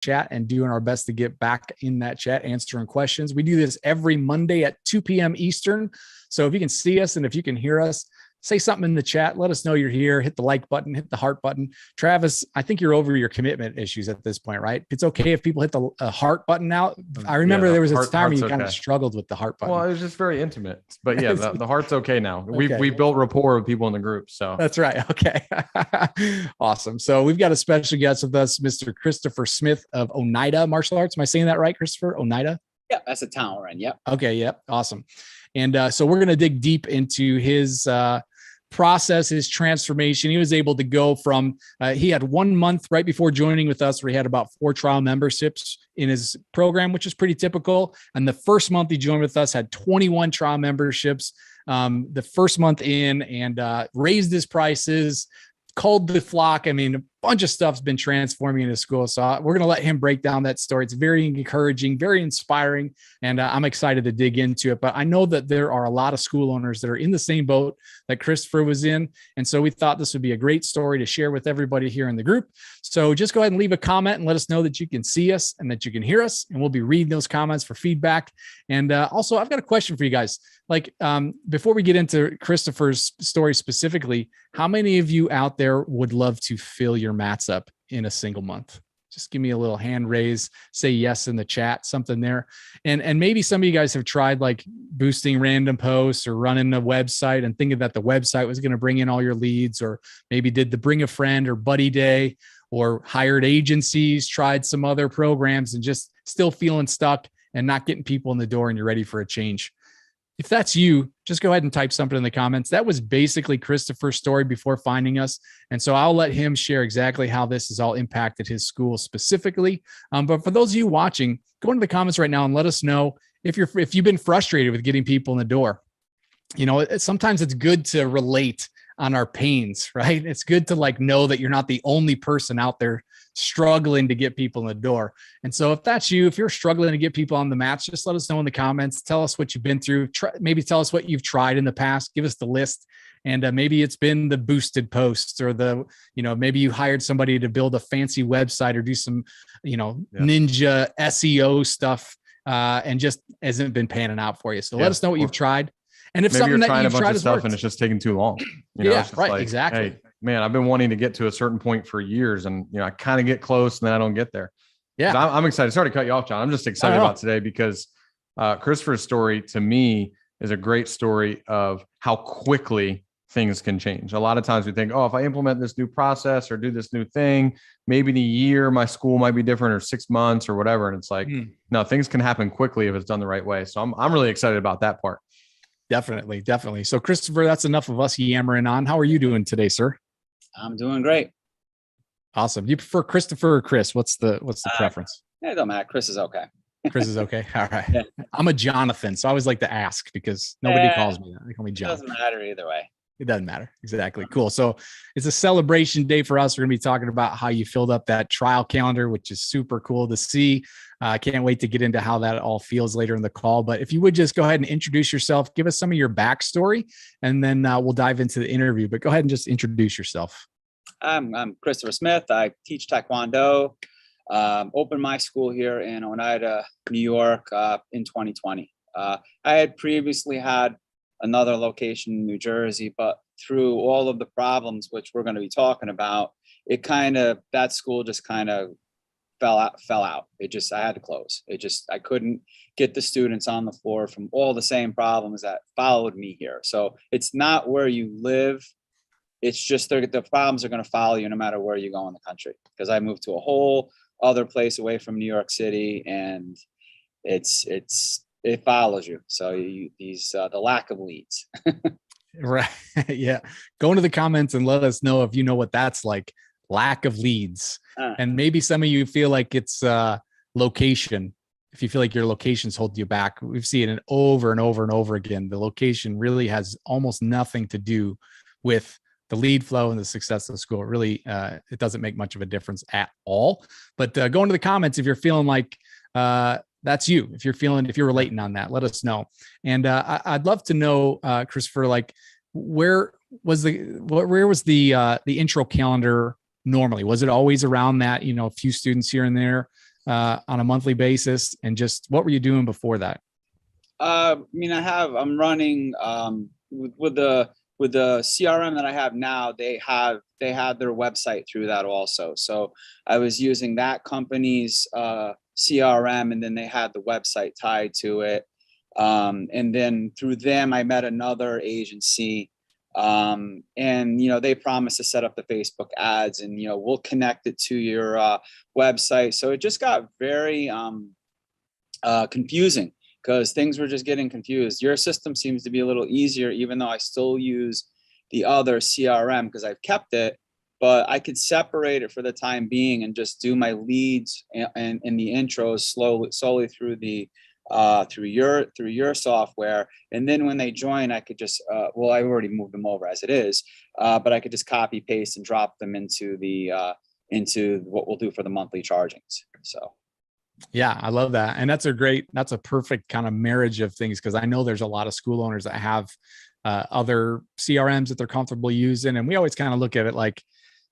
chat and doing our best to get back in that chat, answering questions. We do this every Monday at 2 p.m. Eastern. So if you can see us and if you can hear us, say something in the chat. Let us know you're here. Hit the like button, hit the heart button. Travis, I think you're over your commitment issues at this point, right? It's okay if people hit the heart button now. I remember there was a time you kind of struggled with the heart button. Well, it was just very intimate, but yeah, the heart's okay now. Okay. We built rapport with people in the group. So that's right. Okay. Awesome. So we've got a special guest with us, Mr. Christopher Smith of Oneida Martial Arts. Am I saying that right, Christopher? Oneida? Yeah, that's a town we're in. Yep. Okay. Yep. Awesome. And so we're going to dig deep into his process, his transformation. He was able to go from, he had 1 month right before joining with us where he had about 4 trial memberships in his program, which is pretty typical. And the first month he joined with us had 21 trial memberships the first month in, and raised his prices, called the flock. I mean, a bunch of stuff's been transforming in his school. So we're going to let him break down that story. It's very encouraging, very inspiring, and I'm excited to dig into it. But I know that there are a lot of school owners that are in the same boat that Christopher was in. And so we thought this would be a great story to share with everybody here in the group. So just go ahead and leave a comment and let us know that you can see us and that you can hear us. And we'll be reading those comments for feedback. And also, I've got a question for you guys. Like, before we get into Christopher's story specifically, how many of you out there would love to fill your mats up in a single month? Just give me a little hand raise, say yes in the chat, something there. And maybe some of you guys have tried like boosting random posts or running a website and thinking that the website was going to bring in all your leads, or maybe did the bring a friend or buddy day, or hired agencies, tried some other programs and just still feeling stuck and not getting people in the door, and you're ready for a change. If that's you, just go ahead and type something in the comments. That was basically Christopher's story before finding us. And so I'll let him share exactly how this has all impacted his school specifically. But for those of you watching, go into the comments right now and let us know if you've been frustrated with getting people in the door. You know, sometimes it's good to relate on our pains, right? It's good to like know that you're not the only person out there struggling to get people in the door. And so if that's you, if you're struggling to get people on the mats, just let us know in the comments. Tell us what you've been through. Maybe tell us what you've tried in the past. Give us the list. And maybe it's been the boosted posts, or maybe you hired somebody to build a fancy website or do some, ninja SEO stuff and just hasn't been panning out for you. So let us know what you've tried. And if maybe something you're trying that you've a bunch tried of stuff and it's just taking too long. Right. Like, exactly. Hey, man, I've been wanting to get to a certain point for years, and I kind of get close and then I don't get there. Yeah. I'm excited. Sorry to cut you off, John. I'm just excited about today because Christopher's story to me is a great story of how quickly things can change. A lot of times we think, oh, if I implement this new process or do this new thing, maybe in a year, my school might be different, or 6 months or whatever. And it's like, no, things can happen quickly if it's done the right way. So I'm really excited about that part. Definitely. So Christopher, that's enough of us yammering on. How are you doing today, sir? I'm doing great. Awesome. You prefer Christopher or Chris? What's the preference? It don't matter. Chris is okay. Chris is okay. All right. Yeah. I'm a Jonathan, so I always like to ask because nobody calls me that. They call me John. It doesn't matter either way. It doesn't matter. Exactly. Cool. So it's a celebration day for us. We're going to be talking about how you filled up that trial calendar, which is super cool to see. I can't wait to get into how that all feels later in the call. But if you would just go ahead and introduce yourself, give us some of your backstory, and then we'll dive into the interview. But go ahead and just introduce yourself. I'm Christopher Smith. I teach Taekwondo. Opened my school here in Oneida, New York in 2020. I had previously had another location in New Jersey, but through all of the problems, which we're going to be talking about, that school just kind of fell out. I had to close. I couldn't get the students on the floor from all the same problems that followed me here. So it's not where you live. It's just the problems are going to follow you no matter where you go in the country. Because I moved to a whole other place away from New York City, and it follows you. So the lack of leads. Right. Yeah. Go into the comments and let us know if you know what that's like. Lack of leads. And maybe some of you feel like it's location. If you feel like your location's holding you back, we've seen it over and over and over again. The location really has almost nothing to do with the lead flow and the success of the school. It really, it doesn't make much of a difference at all. But go into the comments if you're feeling like that's you. If you're relating on that, let us know. And I'd love to know, Christopher, like where was the intro calendar normally? Was it always around that, a few students here and there? on a monthly basis? And just what were you doing before that? I mean, I'm running with the CRM that I have now. They have their website through that also. So I was using that company's CRM, and then they had the website tied to it. And then through them, I met another agency, and they promised to set up the Facebook ads, and we'll connect it to your website. So it just got very confusing, because things were just getting confused. Your system seems to be a little easier, even though I still use the other CRM because I've kept it, but I could separate it for the time being and just do my leads and the intros solely through the through your software. And then when they join, I could just I already moved them over as it is, but I could just copy paste and drop them into into what we'll do for the monthly chargings. So. Yeah, I love that. And that's a perfect kind of marriage of things, because I know there's a lot of school owners that have other CRMs that they're comfortable using. And we always kind of look at it like,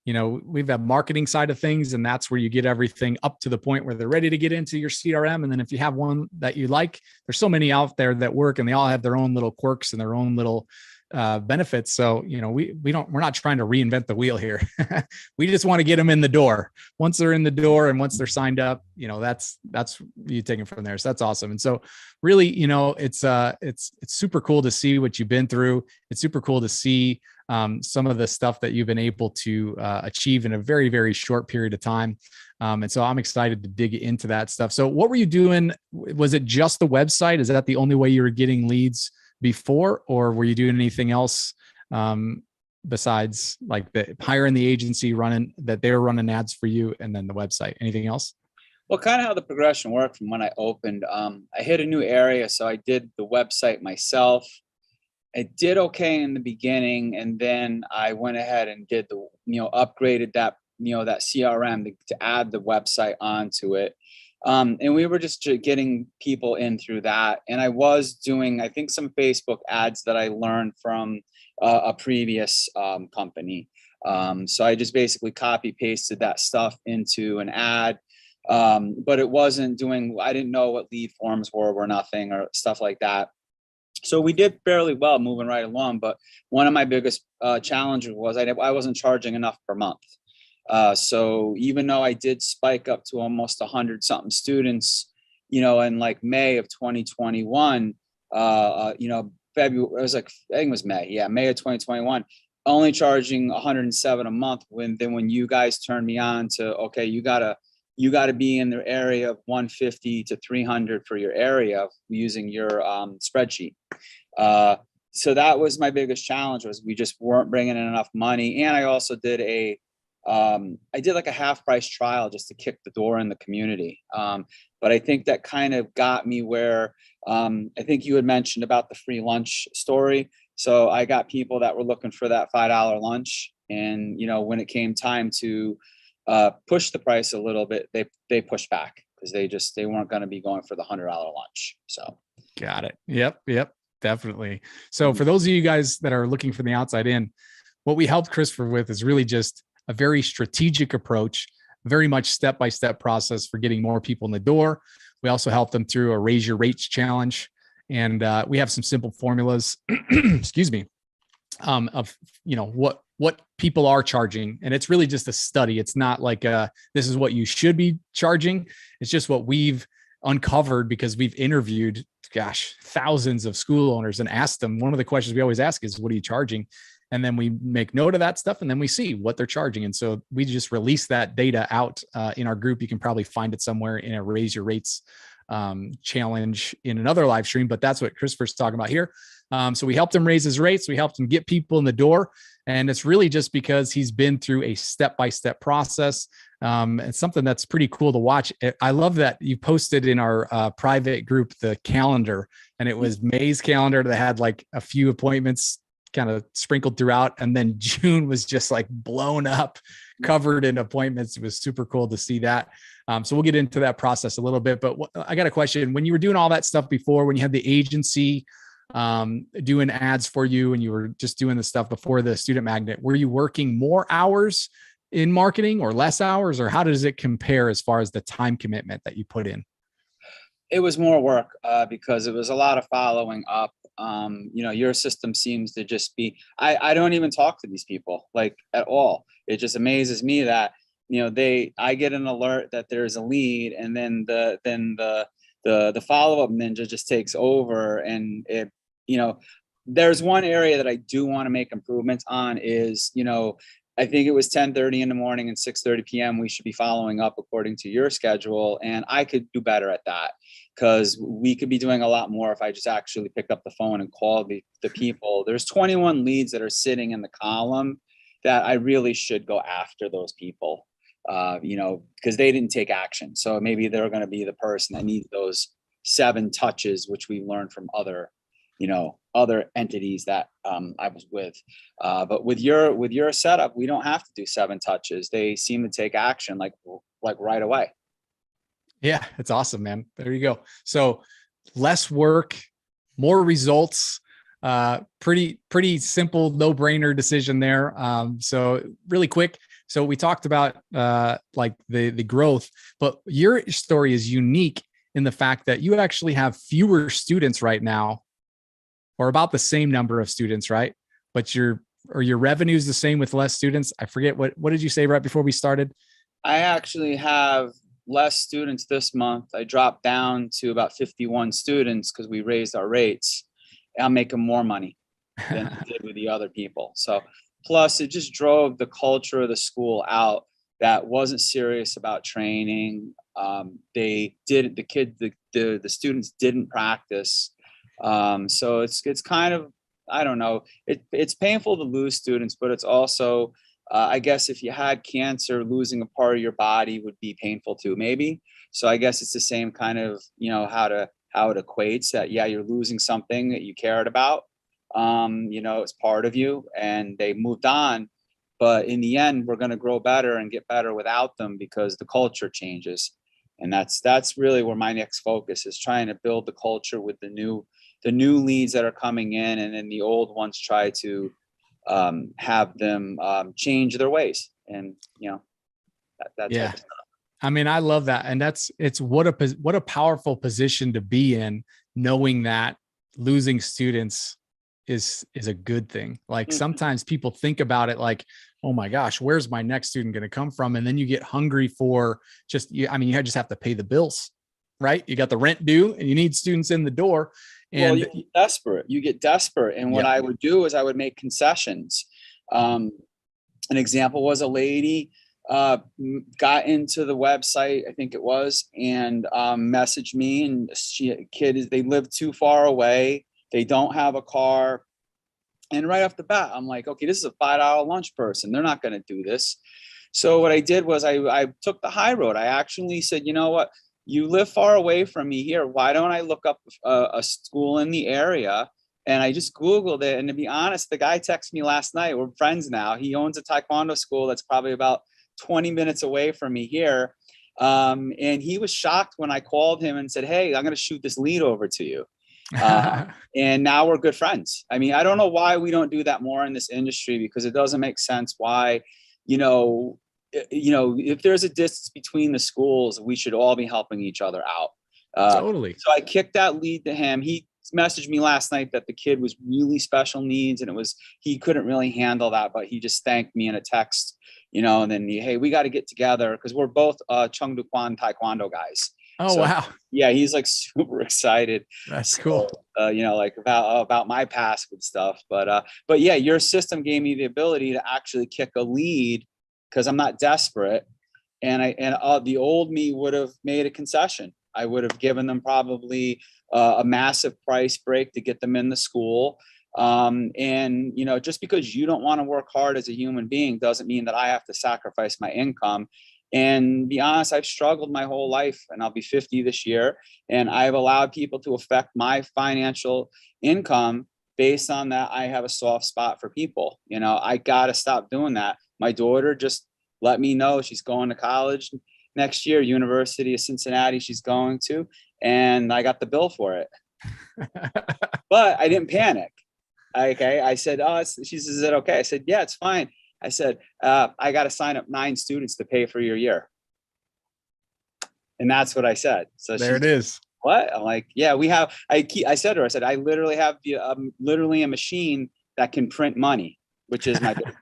we've had marketing side of things, and that's where you get everything up to the point where they're ready to get into your CRM. And then if you have one that you like, there's so many out there that work, and they all have their own little quirks and their own little benefits. So, we're not trying to reinvent the wheel here. We just want to get them in the door. Once they're in the door and once they're signed up, that's you take it from there. So that's awesome. And so really, it's super cool to see what you've been through. It's super cool to see some of the stuff that you've been able to achieve in a very, very short period of time. And so I'm excited to dig into that stuff. So what were you doing? Was it just the website? Is that the only way you were getting leads before, or were you doing anything else besides like hiring the agency, they were running ads for you, and then the website? Anything else? Well, kind of how the progression worked from when I opened. I hit a new area, so I did the website myself. I did okay in the beginning, and then I went ahead and did upgraded that that CRM to add the website onto it. And we were just getting people in through that. And I was doing, I think, some Facebook ads that I learned from a previous company. So I just basically copy pasted that stuff into an ad. But it wasn't I didn't know what lead forms were nothing or stuff like that. So we did fairly well moving right along. But one of my biggest challenges was I wasn't charging enough per month. So even though I did spike up to almost 100 something students, in like May of 2021, February, it was like, I think it was May. Yeah. May of 2021, only charging 107 a month. When you guys turned me on to, okay, you gotta be in the area of 150 to 300 for your area using your spreadsheet. So that was my biggest challenge, was we just weren't bringing in enough money. And I also did I did like a half price trial just to kick the door in the community. But I think that kind of got me where I think you had mentioned about the free lunch story. So I got people that were looking for that $5 lunch. And, when it came time to push the price a little bit, they pushed back, because they weren't going to be going for the $100 lunch. So. Got it. Yep. Definitely. So for those of you guys that are looking from the outside in, what we helped Christopher with is really just a very strategic approach, very much step-by-step process for getting more people in the door. We also help them through a raise your rates challenge. And we have some simple formulas, excuse me, of, what people are charging. And it's really just a study. It's not like this is what you should be charging. It's just what we've uncovered because we've interviewed, thousands of school owners and asked them. One of the questions we always ask is, what are you charging? And then we make note of that stuff, and then we see what they're charging. And so we just release that data out in our group. You can probably find it somewhere in a raise your rates challenge in another live stream, but that's what Christopher's talking about here. So we helped him raise his rates. We helped him get people in the door. And it's really just because he's been through a step-by-step process. It's something that's pretty cool to watch. I love that you posted in our private group the calendar, and it was May's calendar that had like a few appointments kind of sprinkled throughout. And then June was just like blown up, covered in appointments. It was super cool to see that. So we'll get into that process a little bit, but I got a question. When you were doing all that stuff before, when you had the agency doing ads for you, and you were just doing the stuff before the student magnet, were you working more hours in marketing or less hours, or how does it compare as far as the time commitment that you put in? It was more work because it was a lot of following up. Your system seems to just be, I don't even talk to these people like at all. It just amazes me that, I get an alert that there's a lead, and then the follow-up ninja just takes over. And there's one area that I do want to make improvements on is, I think it was 10:30 in the morning and 6:30 p.m. We should be following up according to your schedule. And I could do better at that, because we could be doing a lot more if I just actually picked up the phone and called the people. There's 21 leads that are sitting in the column that I really should go after those people, because they didn't take action. So maybe they're going to be the person that needs those 7 touches, which we learned from other entities that I was with. But with your setup, we don't have to do 7 touches. They seem to take action like right away. Yeah, it's awesome, man. There you go. So less work, more results, pretty simple, no brainer decision there. So really quick. So we talked about like the growth, but your story is unique in the fact that you actually have fewer students right now, or about the same number of students, right? But your revenue is the same with less students. I forget what did you say right before we started? I actually have less students this month. I dropped down to about 51 students because we raised our rates. I'm making more money than I did with the other people. So plus it just drove the culture of the school out that wasn't serious about training. The students didn't practice. So it's kind of, I don't know, it's painful to lose students, but it's also, I guess if you had cancer, losing a part of your body would be painful too, maybe. So I guess it's the same kind of, how it equates that, yeah, you're losing something that you cared about. It's part of you, and they moved on. But in the end, we're going to grow better and get better without them, because the culture changes. And that's really where my next focus is, trying to build the culture with the new leads that are coming in, and then the old ones try to have them change their ways. And that's yeah. I mean, I love that. And it's what a powerful position to be in, knowing that losing students is a good thing. Like sometimes people think about it like, oh my gosh, where's my next student going to come from? And then you get hungry for you just have to pay the bills, right? You got the rent due and you need students in the door. And you get desperate. And what I would do is I would make concessions. An example was a lady got into the website, I think it was, and messaged me, and they live too far away. They don't have a car. And right off the bat, I'm like, okay, this is a $5 lunch person. They're not going to do this. So what I did was I took the high road. I actually said, you know what? You live far away from me here. Why don't I look up a school in the area? And I just Googled it. And to be honest, the guy texted me last night. We're friends now. He owns a Taekwondo school that's probably about 20 minutes away from me here. And he was shocked when I called him and said, hey, I'm going to shoot this lead over to you. And now we're good friends. I mean, I don't know why we don't do that more in this industry, because it doesn't make sense why, if there's a distance between the schools, we should all be helping each other out. Totally. So I kicked that lead to him. He messaged me last night that the kid was really special needs, and he couldn't really handle that, but he just thanked me in a text, and then, hey, we got to get together, because we're both Cheongdu-kwan Taekwondo guys. Oh, so, wow. Yeah, he's like super excited. That's cool. Like about my past with stuff. But yeah, your system gave me the ability to actually kick a lead, because I'm not desperate. And the old me would have made a concession. I would have given them probably a massive price break to get them in the school. And just because you don't want to work hard as a human being doesn't mean that I have to sacrifice my income. And be honest, I've struggled my whole life, and I'll be 50 this year. And I've allowed people to affect my financial income based on that. I have a soft spot for people. I got to stop doing that. My daughter just let me know she's going to college next year, University of Cincinnati, she's going to, and I got the bill for it. But I didn't panic. Okay. I said, she says, is it okay? I said, yeah, it's fine. I said, I got to sign up 9 students to pay for your year. And that's what I said. So there it is. What? I'm like, yeah, we have, I said to her, I said, I literally have literally a machine that can print money, which is my business.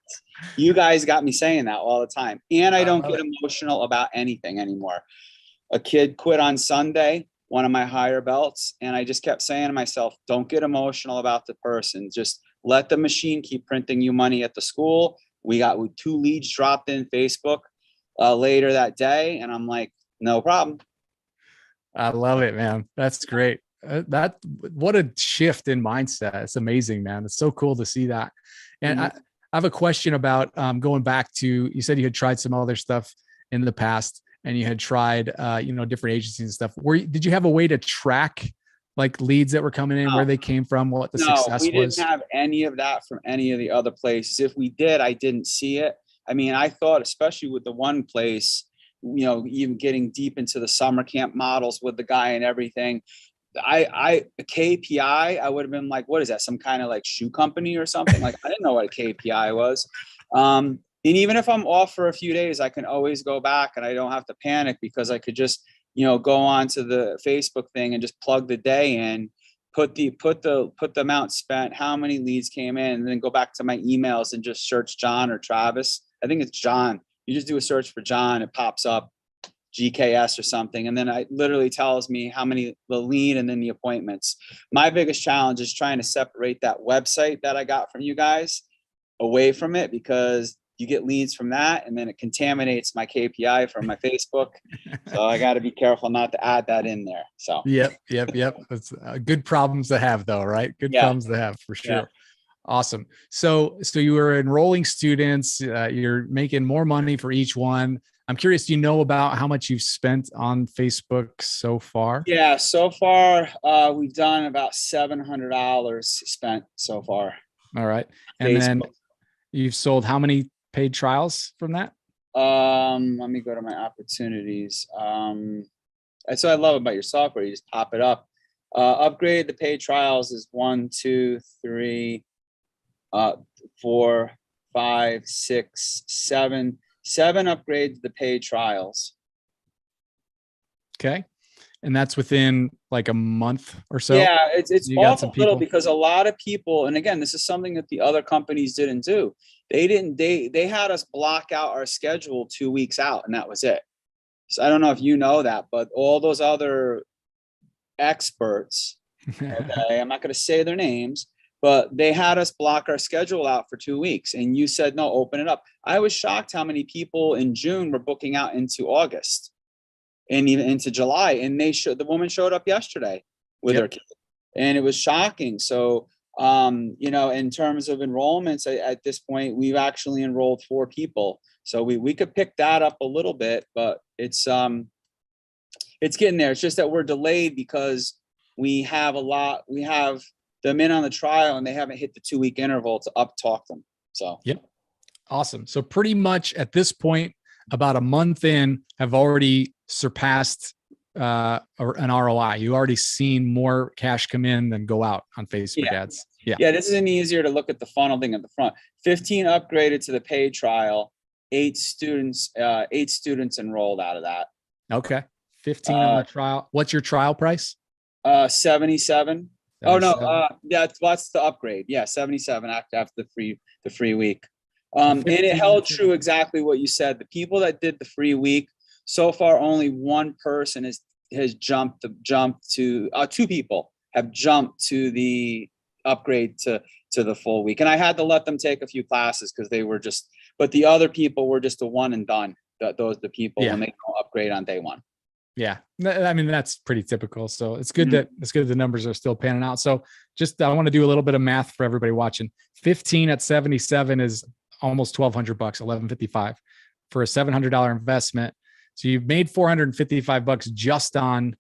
You guys got me saying that all the time. And I don't get emotional about anything anymore. A kid quit on Sunday, one of my higher belts. And I just kept saying to myself, don't get emotional about the person. Just let the machine keep printing you money at the school. We got 2 leads dropped in Facebook later that day. And I'm like, no problem. I love it, man. That's great. What a shift in mindset. It's amazing, man. It's so cool to see that. And I have a question about going back to, you said you had tried some other stuff in the past and you had tried, different agencies and stuff. Did you have a way to track like leads that were coming in, where they came from, what the success was? No, we didn't have any of that from any of the other places. If we did, I didn't see it. I mean, I thought, especially with the one place, even getting deep into the summer camp models with the guy and everything, a KPI, I would have been like, what is that? Some kind of like shoe company or something? Like, I didn't know what a KPI was. And even if I'm off for a few days, I can always go back and I don't have to panic, because I could just, go on to the Facebook thing and just plug the day in, put the amount spent, how many leads came in, and then go back to my emails and just search John or Travis. I think it's John. You just do a search for John, it pops up GKS or something. And then it literally tells me how many, the lead and then the appointments. My biggest challenge is trying to separate that website that I got from you guys away from it, because you get leads from that and then it contaminates my KPI from my Facebook. So I got to be careful not to add that in there. So Yep. That's good problems to have though, right? Good problems to have for sure. Yeah. Awesome. So you were enrolling students, you're making more money for each one. I'm curious, do you know about how much you've spent on Facebook so far? Yeah, so far, we've done about $700 spent so far. All right. And then you've sold how many paid trials from that? Let me go to my opportunities. That's what I love about your software. You just pop it up. Upgrade the paid trials is 1, 2, 3, 4, 5, 6, 7. 7 upgrades the paid trials. Okay. And that's within like a month or so? Yeah, it's awful little, because a lot of people, and again, this is something that the other companies didn't do. They had us block out our schedule 2 weeks out, and that was it. So I don't know if you know that, but all those other experts, okay, I'm not going to say their names, but they had us block our schedule out for 2 weeks. And you said, no, open it up. I was shocked how many people in June were booking out into August and even into July. And the woman showed up yesterday with her kid, and it was shocking. So, in terms of enrollments, at this point, we've actually enrolled 4 people. So we could pick that up a little bit, but it's getting there. It's just that we're delayed because we have them in on the trial and they haven't hit the 2-week interval to talk them. So, yep. Awesome. So pretty much at this point, about a month in, have already surpassed an ROI. You already seen more cash come in than go out on Facebook ads. Yeah. This isn't easier to look at the funnel thing at the front. 15 upgraded to the paid trial, 8 students enrolled out of that. Okay. 15 on the trial. What's your trial price? 77. Oh no, that's the upgrade. Yeah, 77 after the free week. And it held true exactly what you said. The people that did the free week, so far only one person has jumped to 2 people have jumped to the upgrade to the full week. And I had to let them take a few classes because but the other people were just a one and done. The people when they don't upgrade on day 1. Yeah. I mean, that's pretty typical. So it's good that the numbers are still panning out. So I want to do a little bit of math for everybody watching. 15 at 77 is almost $1,200, $1,155 for a $700 investment. So you've made $455 just on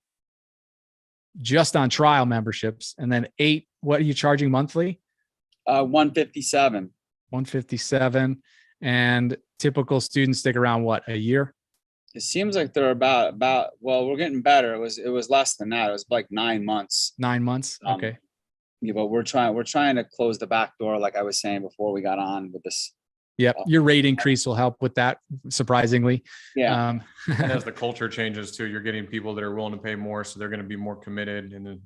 trial memberships. And then 8, what are you charging monthly? 157. 157. And typical students stick around what, a year? It seems like they're about, well, we're getting better. It was less than that. It was like 9 months. 9 months. Okay. Yeah, but we're trying to close the back door, like I was saying before we got on with this Yep. Your rate increase will help with that, surprisingly. Yeah. And as the culture changes too, you're getting people that are willing to pay more, so they're going to be more committed. And then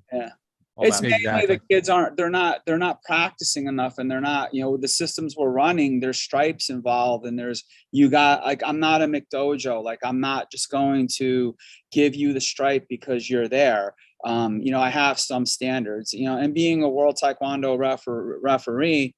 It's mainly exactly. the kids they're not practicing enough, and they're not, the systems we're running, there's stripes involved, and I'm not a McDojo. Like, I'm not just going to give you the stripe because you're there. I have some standards, and being a world taekwondo referee,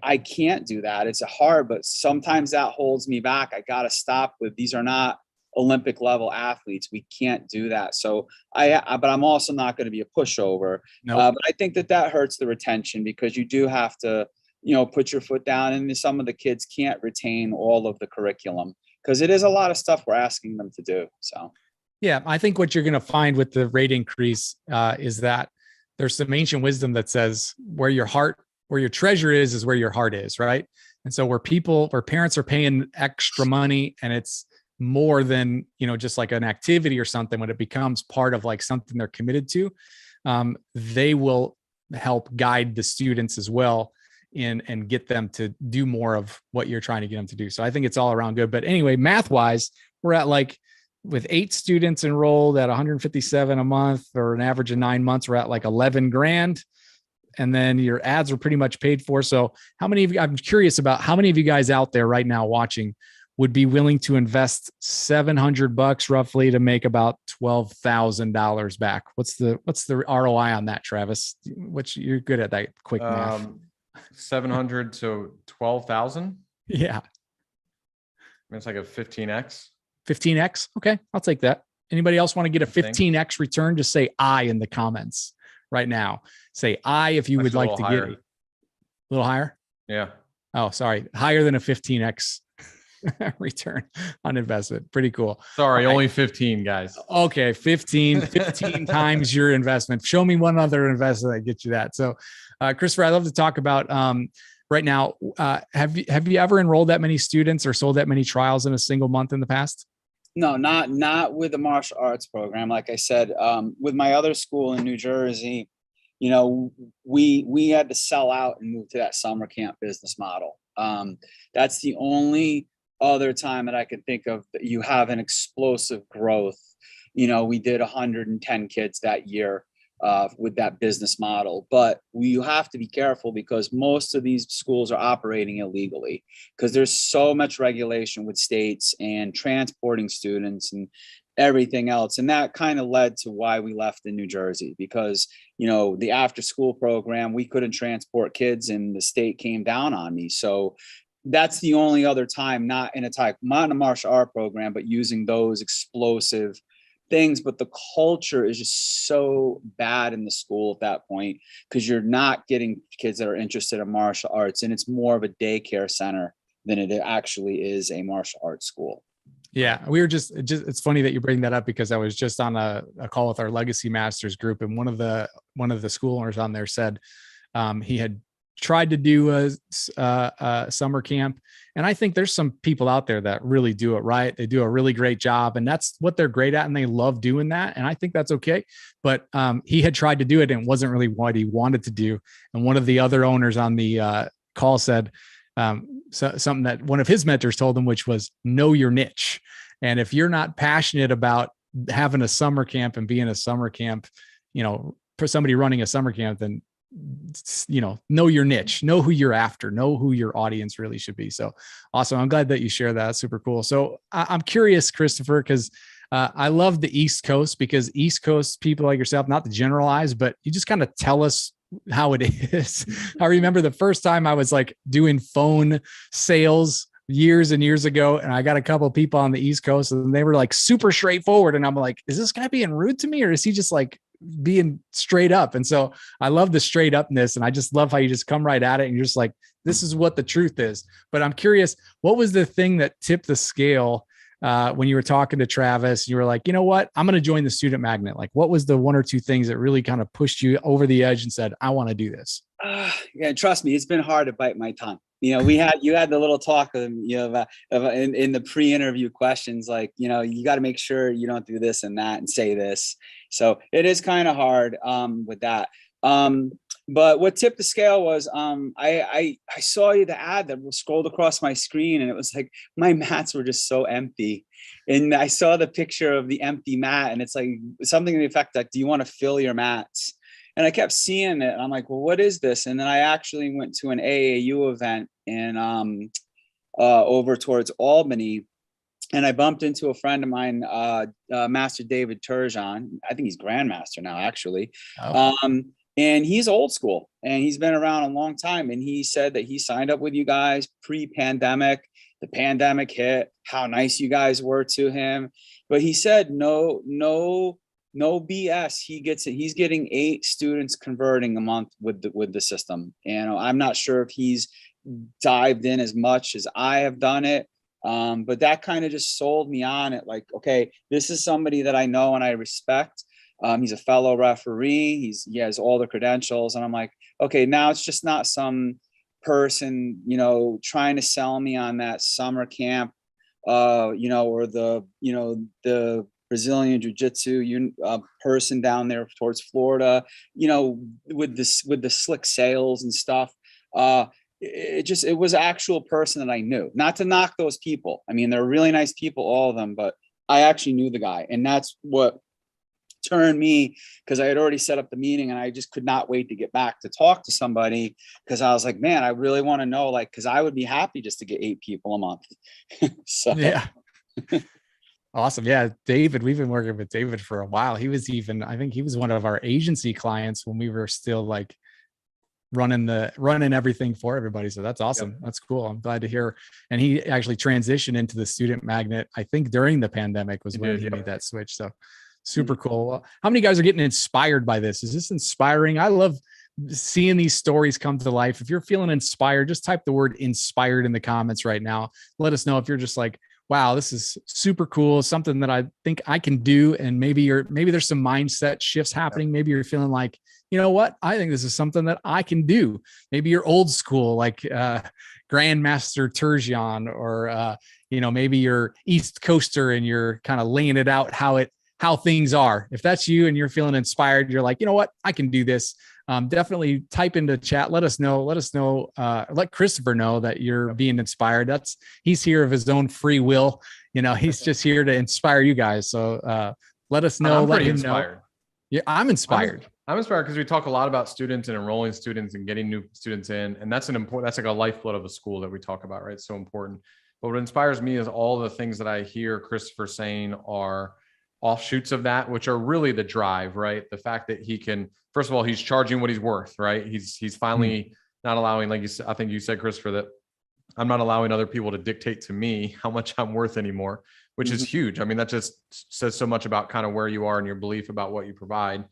I can't do that. It's hard, but sometimes that holds me back. I got to stop with, these are not Olympic level athletes. We can't do that. So but I'm also not going to be a pushover. Nope. But I think that hurts the retention, because you do have to, put your foot down, and some of the kids can't retain all of the curriculum, because it is a lot of stuff we're asking them to do. So, yeah, I think what you're going to find with the rate increase is that there's some ancient wisdom that says where your treasure is where your heart is, right? And so where parents are paying extra money, and it's more than, just like an activity or something, when it becomes part of like something they're committed to, they will help guide the students as well and get them to do more of what you're trying to get them to do. So I think it's all around good. But anyway, math wise, we're at with 8 students enrolled at 157 a month, or an average of 9 months, we're at like 11 grand. And then your ads are pretty much paid for. So I'm curious about how many of you guys out there right now watching would be willing to invest $700 roughly to make about $12,000 back? What's the ROI on that, Travis? You're good at that quick math. 700 to 12,000. Yeah. It's like a 15x. 15x. Okay. I'll take that. Anybody else want to get a 15x return? Just say I in the comments right now. Say I if you would like to get a little higher. Yeah. Oh, sorry. Higher than a 15x return on investment. Pretty cool. Sorry, only 15, guys. Okay, 15 times your investment. Show me one other investment that gets you that. So, Christopher, I'd love to talk about right now. Have you ever enrolled that many students or sold that many trials in a single month in the past? No, not with the martial arts program. Like I said, with my other school in New Jersey, we had to sell out and move to that summer camp business model. That's the only other time that I could think of that you have an explosive growth. We did 110 kids that year with that business model, but you have to be careful, because most of these schools are operating illegally, because there's so much regulation with states and transporting students and everything else. And that kind of led to why we left in New Jersey, because, the after school program, we couldn't transport kids, and the state came down on me. So that's the only other time, not in a martial art program, but using those explosive things. But the culture is just so bad in the school at that point, because you're not getting kids that are interested in martial arts, and it's more of a daycare center than it actually is a martial arts school. Yeah, we were just it's funny that you bring that up, because I was just on a call with our Legacy Masters group, and one of the school owners on there said he had tried to do a summer camp. And I think there's some people out there that really do it right. They do a really great job, and that's what they're great at, and they love doing that. And I think that's okay. But he had tried to do it, and it wasn't really what he wanted to do. And one of the other owners on the call said something that one of his mentors told him, which was, know your niche. And if you're not passionate about having a summer camp and being a summer camp, for somebody running a summer camp, then know your niche, know who you're after, know who your audience really should be. So awesome. I'm glad that you share that. Super cool. So I'm curious, Christopher, because I love the East Coast, because East Coast people like yourself, not to generalize, but you just kind of tell us how it is. I remember the first time I was like doing phone sales years and years ago, and I got a couple of people on the East Coast, and they were like super straightforward. And I'm like, is this guy being rude to me, or is he just like being straight up? And so I love the straight upness, and I just love how you just come right at it, and you're just like, this is what the truth is. But I'm curious, what was the thing that tipped the scale when you were talking to Travis? You were like, you know what, I'm going to join the Student Magnet. Like, what was the one or two things that really kind of pushed you over the edge and said, I want to do this? Yeah, trust me, it's been hard to bite my tongue. You had the little talk of in the pre-interview questions, like, you got to make sure you don't do this and that and say this. So it is kind of hard with that. But what tipped the scale was I saw the ad that scrolled across my screen, and it was like my mats were just so empty. And I saw the picture of the empty mat, and it's like something to the effect that, do you want to fill your mats? And I kept seeing it. And I'm like, well, what is this? And then I actually went to an AAU event in over towards Albany. And I bumped into a friend of mine, Master David Turgeon. I think he's Grandmaster now, actually. Oh. And he's old school, and he's been around a long time. And he said that he signed up with you guys pre-pandemic. The pandemic hit, how nice you guys were to him. But he said, no BS. He gets it. He's getting 8 students converting a month with the system. And I'm not sure if he's dived in as much as I have done it. But that kind of just sold me on it. Like, okay, this is somebody that I know and I respect. He's a fellow referee. He has all the credentials. And I'm like, okay, now it's just not some person, trying to sell me on that summer camp, or the Brazilian jiu-jitsu person down there towards Florida, with the slick sales and stuff. It was an actual person that I knew. Not to knock those people. I mean, they're really nice people, all of them, but I actually knew the guy. And that's what turned me, because I had already set up the meeting and I just could not wait to get back to talk to somebody, because I was like, man, I really want to know, like, because I would be happy just to get 8 people a month. So yeah. Awesome. Yeah. David, we've been working with David for a while. I think he was one of our agency clients when we were still like running everything for everybody. So that's awesome. Yep. That's cool. I'm glad to hear. And he actually transitioned into the student magnet, I think during the pandemic was when he made that switch. So super cool. Well, how many guys are getting inspired by this? Is this inspiring? I love seeing these stories come to life. If you're feeling inspired, just type the word inspired in the comments right now. Let us know if you're just like, wow, this is super cool. Something that I think I can do. And maybe there's some mindset shifts happening. Maybe you're feeling like, you know what? I think this is something that I can do. Maybe you're old school, like Grandmaster Turgeon, or, maybe you're East Coaster and you're kind of laying it out how things are. If that's you and you're feeling inspired, you're like, you know what? I can do this. Definitely type into chat. Let us know. Let Christopher know that you're being inspired. He's here of his own free will. He's just here to inspire you guys. So let us know. I'm let him inspired. know. Yeah, I'm inspired. I'm inspired because we talk a lot about students and enrolling students and getting new students in. And that's like a lifeblood of a school that we talk about, right? It's so important. But what inspires me is all the things that I hear Christopher saying are offshoots of that, which are really the drive, right? The fact that he can, first of all, he's charging what he's worth, right? He's finally not allowing, like you said, I think you said, Christopher, that I'm not allowing other people to dictate to me how much I'm worth anymore, which is huge. I mean, that just says so much about kind of where you are and your belief about what you provide.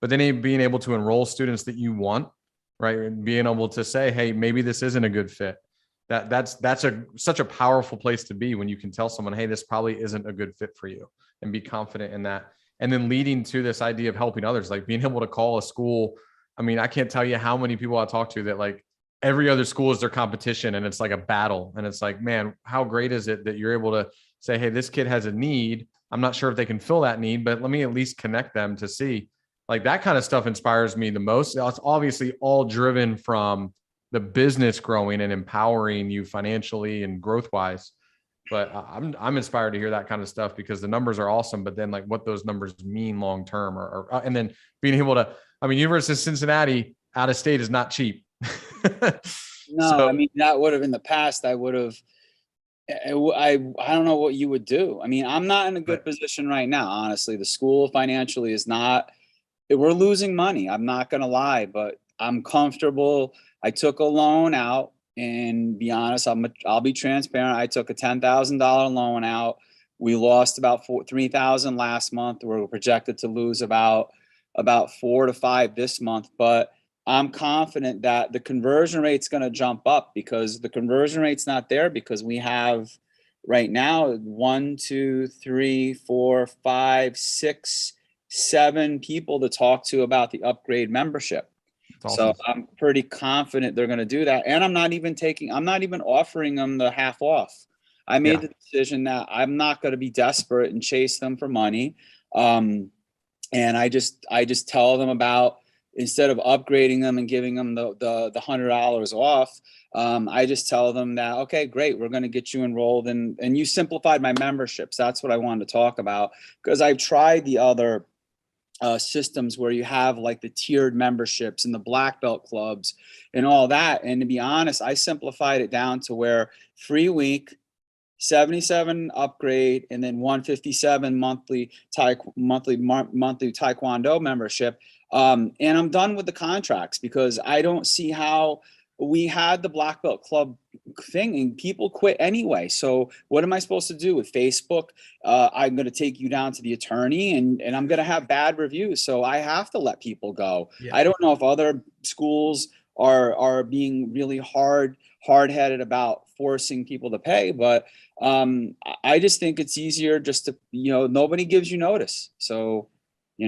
But then being able to enroll students that you want, right? And being able to say, hey, maybe this isn't a good fit. That's such a powerful place to be when you can tell someone, hey, this probably isn't a good fit for you, and be confident in that. And then leading to this idea of helping others, like being able to call a school. I mean, I can't tell you how many people I talk to that like every other school is their competition and it's like a battle. And it's like, man, how great is it that you're able to say, hey, this kid has a need. I'm not sure if they can fill that need, but let me at least connect them to see. Like that kind of stuff inspires me the most. It's obviously all driven from the business growing and empowering you financially and growth wise. But I'm inspired to hear that kind of stuff because the numbers are awesome. But then like what those numbers mean long term, and then being able to, I mean, University of Cincinnati out of state is not cheap. No, so, I mean, that would have in the past, I would have, I don't know what you would do. I mean, I'm not in a good position right now. Honestly, the school financially is not, we're losing money. I'm not going to lie, but I'm comfortable. I took a loan out, and be honest, I'll be transparent. I took a $10,000 loan out. We lost about $3,000 last month. We're projected to lose about 4 to 5 this month, but I'm confident that the conversion rate's going to jump up, because the conversion rate's not there because we have right now 1, 2, 3, 4, 5, 6, 7 people to talk to about the upgrade membership. Awesome. So I'm pretty confident they're going to do that. And I'm not even offering them the half off. I made the decision that I'm not going to be desperate and chase them for money. And I just tell them about instead of upgrading them and giving them the $100 off, I just tell them that, okay, great, we're going to get you enrolled, and you simplified my memberships. That's what I wanted to talk about, because I've tried the other systems where you have like the tiered memberships and the black belt clubs and all that. And to be honest, I simplified it down to where free week, 77 upgrade, and then 157 monthly taekwondo membership. And I'm done with the contracts, because I don't see how we had the black belt club thing and people quit anyway. So what am I supposed to do with Facebook? I'm going to take you down to the attorney, and I'm going to have bad reviews. So I have to let people go. Yeah. I don't know if other schools are being really hard-headed about forcing people to pay, but I just think it's easier just to, nobody gives you notice. So, they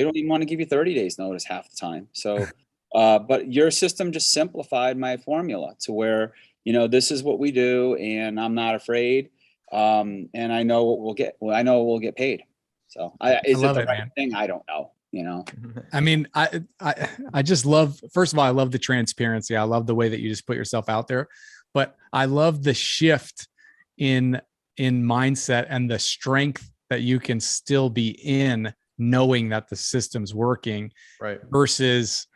don't even want to give you 30 days notice half the time. So, but your system just simplified my formula to where, this is what we do, and I'm not afraid. And I know what we'll get. Well, I know we'll get paid. So is it the right thing? I don't know. I mean, I just love, first of all, I love the transparency. I love the way that you just put yourself out there, but I love the shift in mindset and the strength that you can still be in knowing that the system's working, right? Versus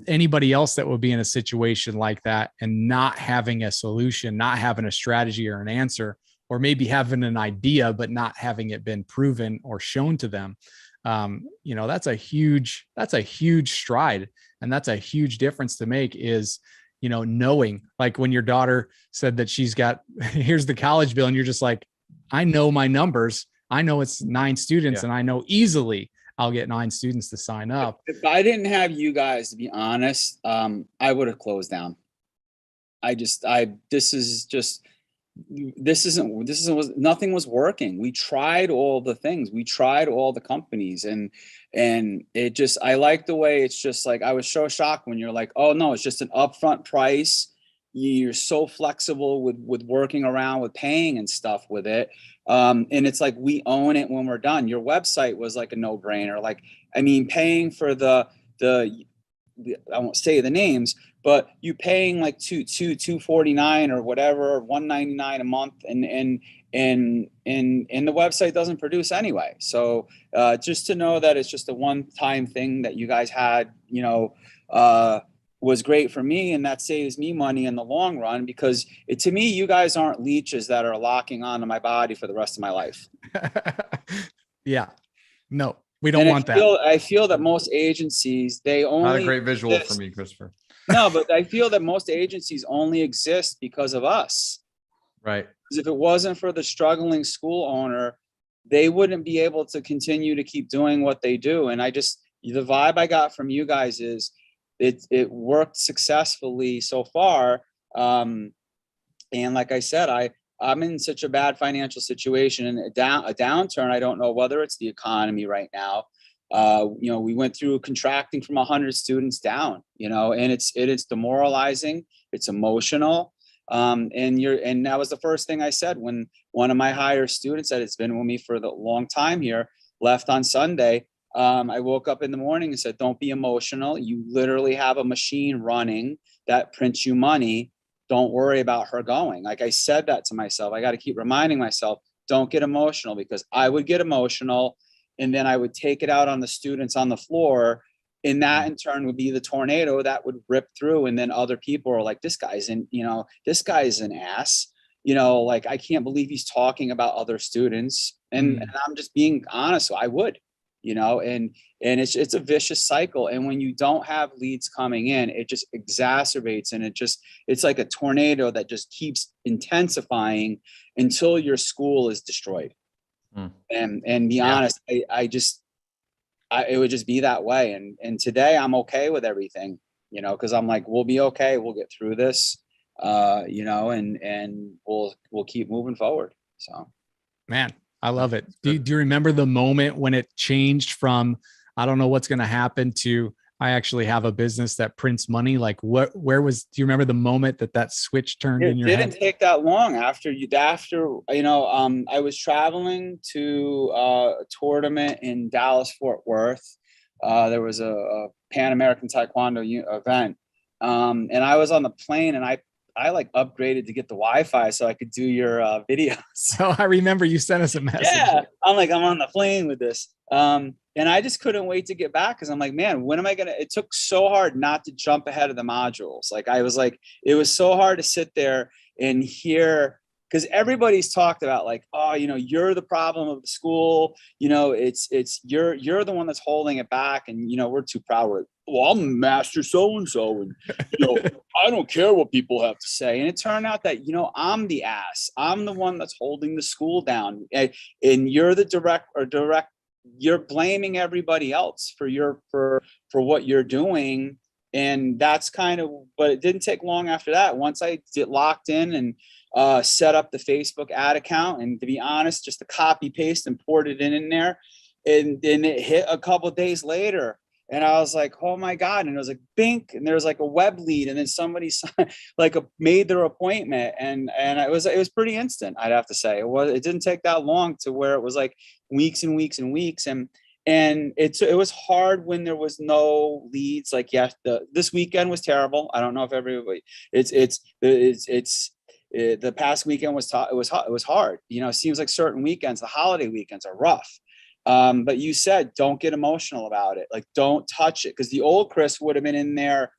anybody else that would be in a situation like that and not having a solution, not having a strategy or an answer, or maybe having an idea, but not having it been proven or shown to them. That's a huge stride. And that's a huge difference to make is, knowing, like when your daughter said that she's got, here's the college bill. And you're just like, I know my numbers. I know it's 9 students and I know easily I'll get 9 students to sign up. If I didn't have you guys, to be honest, I would have closed down. Nothing was working. We tried all the things. We tried all the companies, and it just, I like the way it's just like, I was so shocked when you're like, oh no, it's just an upfront price. You're so flexible with working around with paying and stuff with it. And it's like, we own it when we're done. Your website was like a no-brainer. Like, I mean, paying for the I won't say the names, but you paying like $249 or whatever, or $199 a month, and the website doesn't produce anyway. So just to know that it's just a one-time thing that you guys had, was great for me, and that saves me money in the long run, because to me, you guys aren't leeches that are locking onto my body for the rest of my life. Yeah, no, we don't want that. I feel that most agencies, they only, not a great visual for me, Christopher. No, but I feel that most agencies only exist because of us. Right. Because if it wasn't for the struggling school owner, they wouldn't be able to continue to keep doing what they do. And the vibe I got from you guys is it worked successfully so far. And like I said, I'm in such a bad financial situation, and a downturn. I don't know whether it's the economy right now. We went through contracting from 100 students down, and it's demoralizing. It's emotional. And that was the first thing I said when one of my higher students that has been with me for the long time here left on Sunday. I woke up in the morning and said, don't be emotional. You literally have a machine running that prints you money. Don't worry about her going. Like, I said that to myself. I got to keep reminding myself, don't get emotional, because I would get emotional, and then I would take it out on the students on the floor. And that in turn would be the tornado that would rip through. And then other people are like, this guy's an ass, like, I can't believe he's talking about other students. And I'm just being honest. So I would, and it's a vicious cycle. And when you don't have leads coming in, it just exacerbates, and it's like a tornado that just keeps intensifying until your school is destroyed. And be honest, it would just be that way. And today I'm okay with everything, because I'm like, we'll be okay. We'll get through this, and we'll keep moving forward. So, man, I love it. Do you remember the moment when it changed from, I don't know what's going to happen, to I actually have a business that prints money? Like, do you remember the moment that switch turned in your head? It didn't take that long after I was traveling to a tournament in Dallas, Fort Worth. There was a Pan American Taekwondo event. And I was on the plane, and I like upgraded to get the Wi-Fi so I could do your videos. Oh, I remember you sent us a message. Yeah, I'm on the plane with this. And I just couldn't wait to get back, because I'm like, man, when am I gonna? It took so hard not to jump ahead of the modules. Like I was like, it was so hard to sit there and hear, because everybody's talked about like, oh, you're the problem of the school. It's you're the one that's holding it back, and we're too proud. We're, well, I'm master so and so, and I don't care what people have to say. And it turned out that I'm the ass. I'm the one that's holding the school down, and you're the direct. You're blaming everybody else for what you're doing. And that's kind of, but it didn't take long after that. Once I get locked in and set up the Facebook ad account, and to be honest, just to copy paste and poured it in there, and then it hit a couple of days later, and I was like, oh my God. And it was like, bink. And there was like a web lead, and then somebody made their appointment. And it was pretty instant. I'd have to say it didn't take that long to where it was like weeks and weeks and weeks. And it was hard when there was no leads. Like, yeah, this weekend was terrible. I don't know if everybody, the past weekend it was hard. It seems like certain weekends, the holiday weekends, are rough. But you said, don't get emotional about it. Like, don't touch it. Because the old Chris would have been in there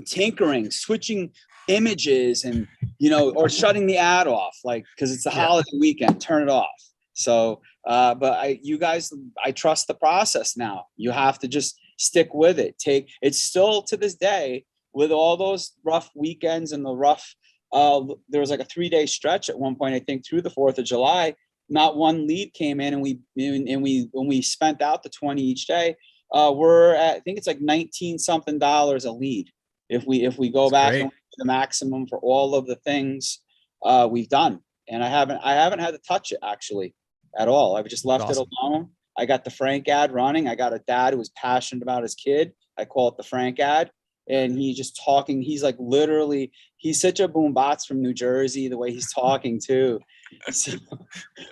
tinkering, switching images, and, or shutting the ad off, like, because it's the holiday weekend, turn it off. So, but you guys, I trust the process now. You have to just stick with it. It's still to this day, with all those rough weekends and the rough, there was like a 3-day stretch at one point, I think, through the 4th of July. Not one lead came in, and when we spent out the 20 each day, we're at, I think it's like $19 something a lead. If we go back to the maximum for all of the things we've done. And I haven't had to touch it actually at all. I've just left it alone. I got the Frank ad running. I got a dad who was passionate about his kid. I call it the Frank ad. And he's just talking. He's like, literally, he's such a boombots from New Jersey, the way he's talking too. So,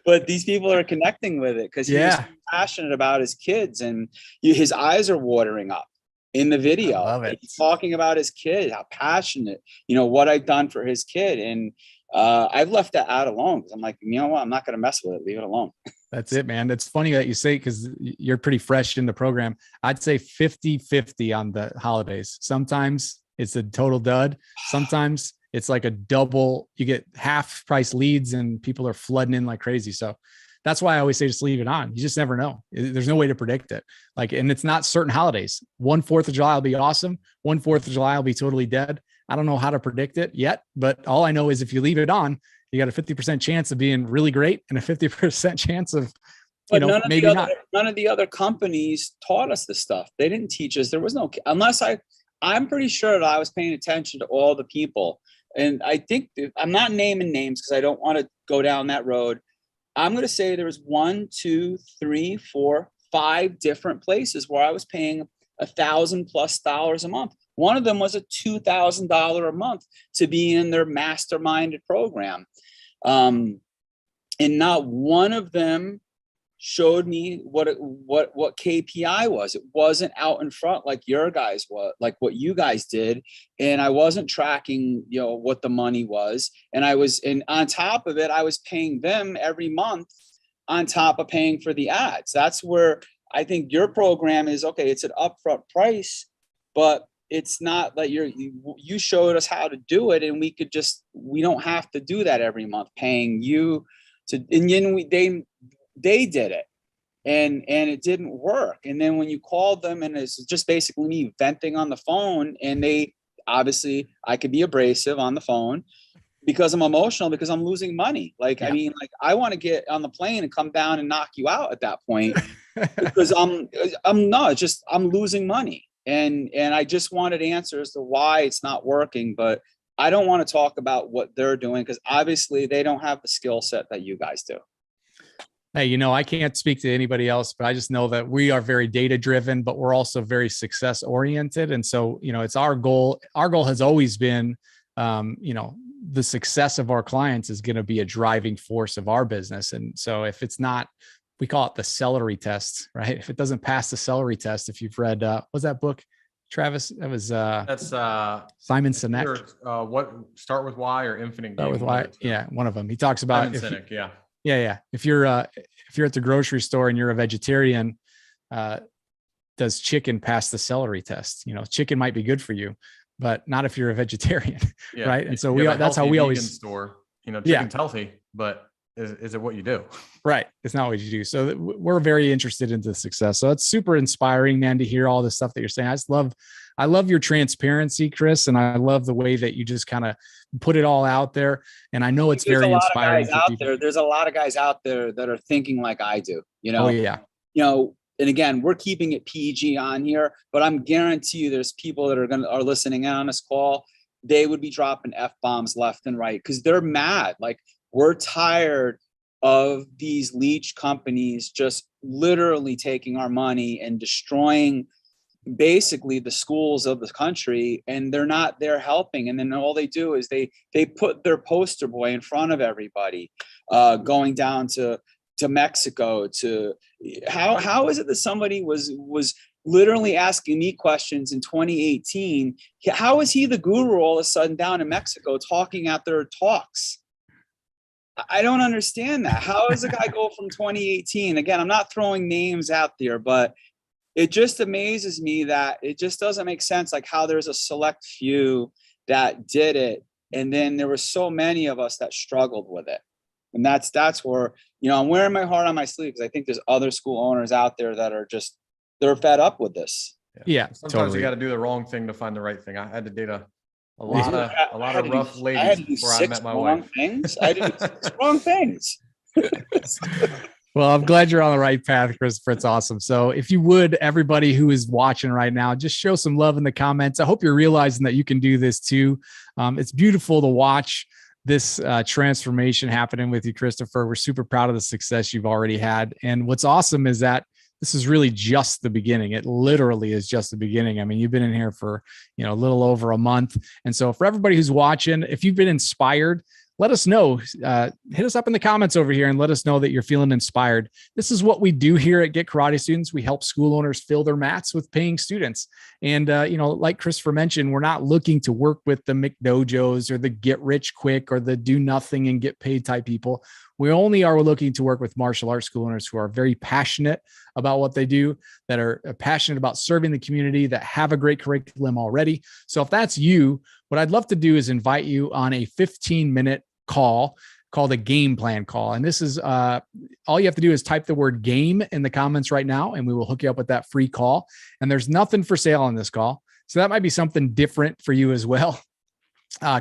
but these people are connecting with it because he's passionate about his kids, and his eyes are watering up in the video. I love it. He's talking about his kid, how passionate, what I've done for his kid. And I've left that out alone, because I'm like, you know what? I'm not going to mess with it. Leave it alone. That's it, man. It's funny that you say, because you're pretty fresh in the program. I'd say 50-50 on the holidays. Sometimes it's a total dud. Sometimes it's like a double, you get half price leads and people are flooding in like crazy. So that's why I always say, just leave it on. You just never know. There's no way to predict it. Like, and it's not certain holidays. 1 4th of July will be awesome. 1 4th of July will be totally dead. I don't know how to predict it yet, but all I know is if you leave it on, you got a 50% chance of being really great and a 50% chance of, maybe not. None of the other companies taught us this stuff. They didn't teach us. There was no, unless I'm pretty sure that I was paying attention to all the people. And I think, I'm not naming names because I don't want to go down that road. I'm going to say there was 1, 2, 3, 4, 5 different places where I was paying $1,000+ a month. One of them was a $2,000 a month to be in their masterminded program. And not one of them showed me what KPI was. It wasn't out in front like your guys like what you guys did. And I wasn't tracking, what the money was. And on top of it, I was paying them every month on top of paying for the ads. That's where I think your program is, okay, it's an upfront price, but it's not like you showed us how to do it, and we don't have to do that every month, paying you to, and then they did it, and it didn't work. And then when you called them, and it's just basically me venting on the phone, and obviously I could be abrasive on the phone because I'm emotional, because I'm losing money. Like, yeah. I mean, like, I want to get on the plane and come down and knock you out at that point because I'm losing money. And I just wanted answers to why it's not working, but I don't want to talk about what they're doing because obviously they don't have the skill set that you guys do. Hey, I can't speak to anybody else, but I just know that we are very data driven, but we're also very success oriented. And so, it's our goal. Our goal has always been, the success of our clients is going to be a driving force of our business. And so if it's not we call it the celery test, right? If it doesn't pass the celery test, if you've read, what's that book, Travis? That was that's Simon Sinek. What Start with Why or Infinite Start Game? with Why. Yeah, one of them. He talks about Sinek. Yeah. Yeah. If you're at the grocery store and you're a vegetarian, does chicken pass the celery test? Chicken might be good for you, but not if you're a vegetarian, yeah. right? And so that's how we always store. Chicken's healthy, but is it what you do? Right. It's not what you do. So we're very interested into the success. So it's super inspiring, man, to hear all the stuff that you're saying. I love your transparency, Chris. And I love the way that you just kind of put it all out there. And I know it's very inspiring. There's a lot of guys out there that are thinking like I do, Oh yeah. And again, we're keeping it PG on here, but I'm guarantee you there's people that are listening in on this call. They would be dropping F-bombs left and right because they're mad. Like, we're tired of these leech companies just literally taking our money and destroying basically the schools of the country, and they're not there helping. And then all they do is they put their poster boy in front of everybody, going down to Mexico. How is it that somebody was literally asking me questions in 2018? How is he the guru all of a sudden down in Mexico talking at their talks? I don't understand that. How does a guy go from 2018? Again, I'm not throwing names out there, but it just amazes me that it just doesn't make sense. Like, how there's a select few that did it, and then there were so many of us that struggled with it. And that's where, I'm wearing my heart on my sleeve, because I think there's other school owners out there that are they're fed up with this. Yeah. Sometimes totally. you got to do the wrong thing to find the right thing. I had to date a lot of rough ladies before I met my wife. I did 6 wrong things. Well, I'm glad you're on the right path, Christopher. It's awesome. So if you would, everybody who is watching right now, just show some love in the comments. I hope you're realizing that you can do this too. It's beautiful to watch this transformation happening with you, Christopher. We're super proud of the success you've already had. And what's awesome is that this is really just the beginning. It literally is just the beginning. I mean, you've been in here for, a little over a month. And so for everybody who's watching, if you've been inspired, let us know. Hit us up in the comments over here and let us know that you're feeling inspired. This is what we do here at Get Karate Students. We help school owners fill their mats with paying students. And, like Christopher mentioned, we're not looking to work with the McDojos or the get rich quick or the do nothing and get paid type people. We only are looking to work with martial arts school owners who are very passionate about what they do, that are passionate about serving the community, that have a great curriculum already. So if that's you, what I'd love to do is invite you on a 15-minute call called a game plan call. And this is all you have to do is type the word game in the comments right now, and we will hook you up with that free call. And there's nothing for sale on this call. So that might be something different for you as well.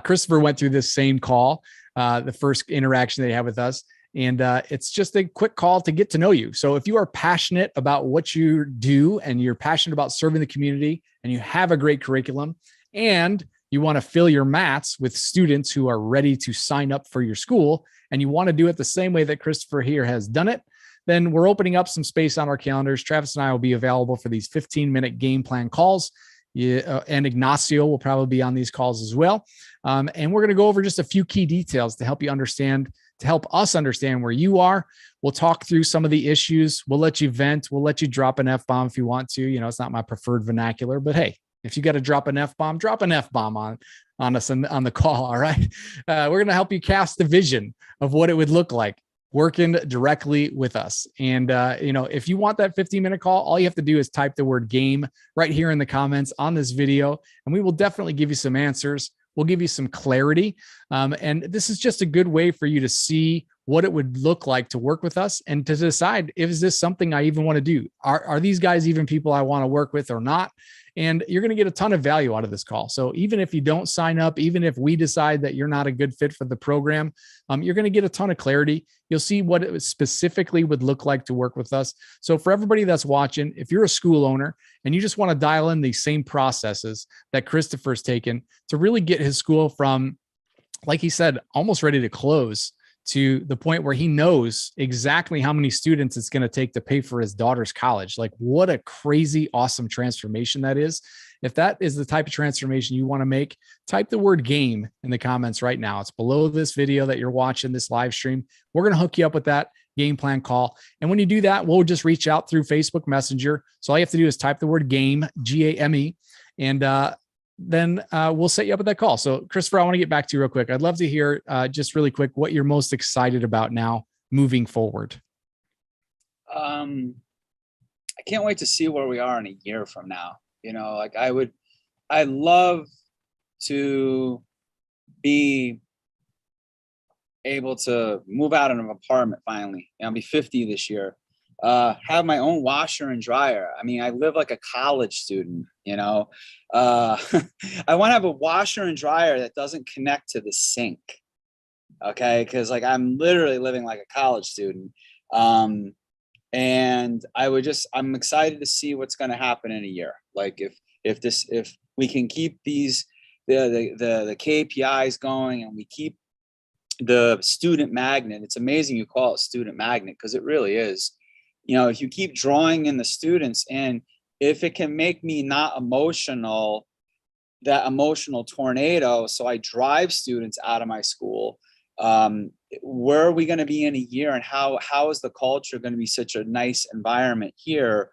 Christopher went through this same call, the first interaction that he had with us. And it's just a quick call to get to know you. So if you are passionate about what you do and you're passionate about serving the community and you have a great curriculum and you want to fill your mats with students who are ready to sign up for your school, and you want to do it the same way that Christopher here has done it, then we're opening up some space on our calendars. Travis and I will be available for these 15-minute game plan calls. And Ignacio will probably be on these calls as well. And we're going to go over just a few key details to help us understand where you are. We'll talk through some of the issues. We'll let you vent. We'll let you drop an F-bomb if you want to. It's not my preferred vernacular, but hey, if you got to drop an F-bomb on us on the call. All right. We're going to help you cast the vision of what it would look like working directly with us. And, if you want that 15-minute call, all you have to do is type the word game right here in the comments on this video, and we will definitely give you some answers. We'll give you some clarity. And this is just a good way for you to see what it would look like to work with us and to decide, is this something I even want to do? Are these guys even people I want to work with or not? And you're going to get a ton of value out of this call. So even if you don't sign up, even if we decide that you're not a good fit for the program, you're going to get a ton of clarity. You'll see what it specifically would look like to work with us. So for everybody that's watching, if you're a school owner and you just want to dial in these same processes that Christopher's taken to really get his school from, like he said, almost ready to close, to the point where he knows exactly how many students it's going to take to pay for his daughter's college. Like, what a crazy, awesome transformation that is. If that is the type of transformation you want to make, type the word game in the comments right now. It's below this video that you're watching, this live stream. We're going to hook you up with that. game plan call. And when you do that, we'll just reach out through Facebook Messenger. So all you have to do is type the word game, GAME, and then we'll set you up with that call. So Christopher, I want to get back to you real quick. I'd love to hear just really quick what you're most excited about now moving forward. I can't wait to see where we are in a year from now. Like I'd love to be able to move out of an apartment finally. I'll be 50 this year. Have my own washer and dryer. I mean, I live like a college student, I want to have a washer and dryer that doesn't connect to the sink. Okay. Cause like I'm literally living like a college student. And I'm excited to see what's going to happen in a year. Like if we can keep the KPIs going and we keep the student magnet. It's amazing you call it student magnet, because it really is. If you keep drawing in the students, and if it can make me not emotional, that emotional tornado, so I drive students out of my school, where are we going to be in a year, and how is the culture going to be such a nice environment here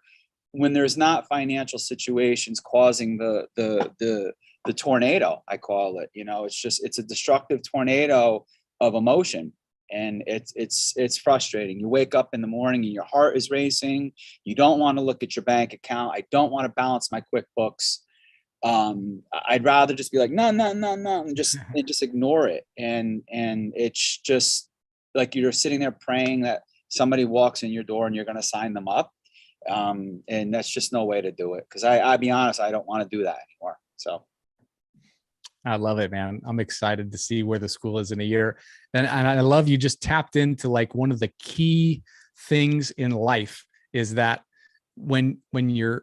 when there's not financial situations causing the tornado, I call it. It's a destructive tornado of emotion, and it's frustrating. You wake up in the morning and your heart is racing. You don't want to look at your bank account. I don't want to balance my QuickBooks. I'd rather just be like, no, and just ignore it. And it's just like you're sitting there praying that somebody walks in your door and you're going to sign them up. And that's just no way to do it. Cause I'll be honest, I don't want to do that anymore. So. I love it, man. I'm excited to see where the school is in a year. And I love you just tapped into like one of the key things in life is that when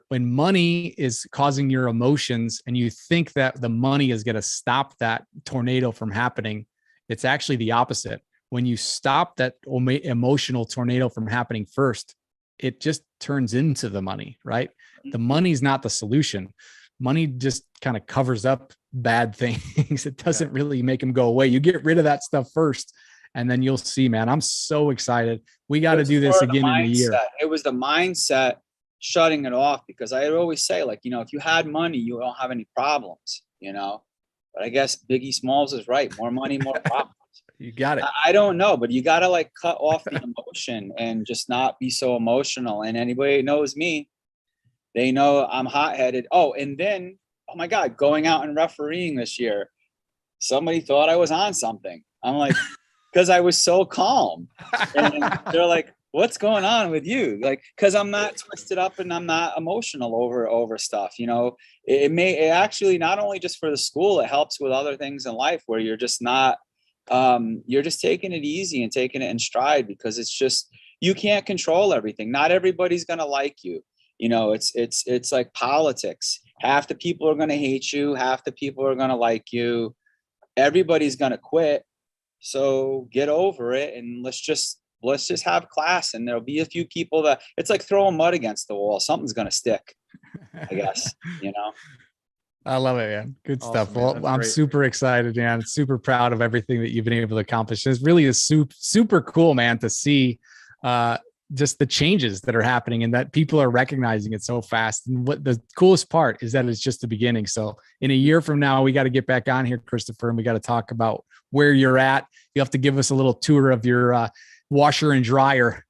money is causing your emotions and you think that the money is going to stop that tornado from happening, it's actually the opposite. When you stop that emotional tornado from happening first, it just turns into the money, right? The money's not the solution. Money just kind of covers up bad things. It doesn't really make them go away. You get rid of that stuff first, and then you'll see, man. I'm so excited. We got to do this again in a year. It was the mindset shutting it off, because I always say, like, if you had money, you don't have any problems, but I guess Biggie Smalls is right. More money, more problems. You got it. I don't know, but you got to like cut off the emotion and just not be so emotional. And anybody who knows me, they know I'm hot-headed. Oh, and then, oh my God, going out and refereeing this year, somebody thought I was on something. I'm like, because I was so calm. And they're like, what's going on with you? Like, because I'm not twisted up and I'm not emotional over stuff. It actually, not only just for the school, it helps with other things in life where you're just not, you're just taking it easy and taking it in stride, because it's just, you can't control everything. Not everybody's going to like you. It's like politics. Half the people are going to hate you. Half the people are going to like you. Everybody's going to quit. So get over it. And let's just have class. And there'll be a few people that it's like throwing mud against the wall. Something's going to stick, I guess, I love it, man. Good Awesome, stuff. man. Well, That's I'm great. super excited, man. Super proud of everything that you've been able to accomplish. It's really super cool, man, to see, just the changes that are happening and that people are recognizing it so fast. And what the coolest part is that it's just the beginning. So in a year from now, we got to get back on here, Christopher, and we got to talk about where you're at. You have to give us a little tour of your washer and dryer.